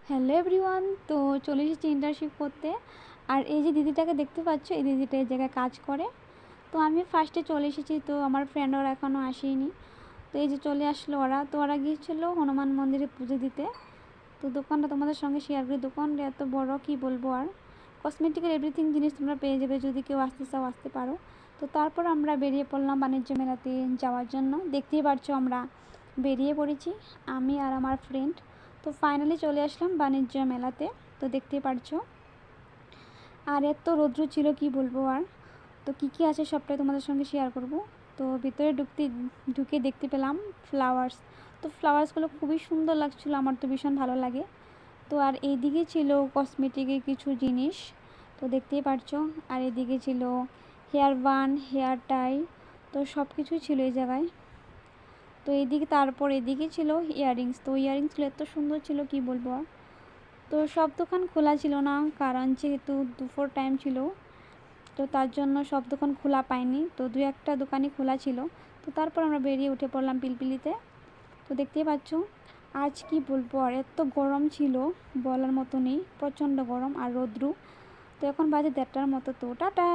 Hello everyone, তো চলে এসেছি ইন্টার্নশিপ করতে। আর এই যে দিদিটাকে দেখতে পাচ্ছ, এই দিদিটা এই জায়গায় কাজ করে। তো আমি ফার্স্টে চলে এসেছি, তো আমার ফ্রেন্ড ওরা এখনও আসেনি। তো এই যে চলে আসলো ওরা, তো ওরা গিয়েছিলো হনুমান মন্দিরে পুজো দিতে। তো দোকানটা তোমাদের সঙ্গে শেয়ার করি। দোকানটা এত বড় কি বলবো, আর কসমেটিক্যাল এভরিথিং জিনিস তোমরা পেয়ে যাবে, যদি কেউ আসতে চাও আসতে পারো। তো তারপর আমরা বেরিয়ে পড়লাম বাণিজ্য মেলাতে যাওয়ার জন্য। দেখতেই পারছো আমরা বেরিয়ে পড়েছি, আমি আর আমার ফ্রেন্ড। তো ফাইনালি চলে আসলাম বাণিজ্য মেলাতে। তো দেখতেই পারছো, আর এত রৌদ্র ছিল কি বলবো। আর তো কী আছে সবটাই তোমাদের সঙ্গে শেয়ার করব। তো ভিতরে ঢুকে দেখতে পেলাম ফ্লাওয়ার্স। তো ফ্লাওয়ার্সগুলো খুবই সুন্দর লাগছিলো, আমার তো ভীষণ ভালো লাগে। তো আর এইদিকে ছিল কসমেটিকের কিছু জিনিস, তো দেখতেই পারছো। আর এদিকে ছিল হেয়ার বান, হেয়ার টাই, তো সব কিছুই ছিল এই জায়গায়। তো এইদিকে তারপর এদিকে ছিল ইয়াররিংস। তো ইয়াররিংসগুলো এত সুন্দর ছিল কি বলবো। আর তো সব দোকান খোলা ছিল না, কারণ যেহেতু দুপুর টাইম ছিল, তো তার জন্য সব দোকান খোলা পাইনি। তো দু একটা দোকানই খোলা ছিল। তো তারপর আমরা বেরিয়ে উঠে পড়লাম পিলপিলিতে। তো দেখতেই পাচ্ছ, আজ কি বলবো, আর এত গরম ছিল বলার মতো নেই, প্রচণ্ড গরম আর রৌদ্র। তো এখন বাজে 1:30টার মতো। তো টাটা।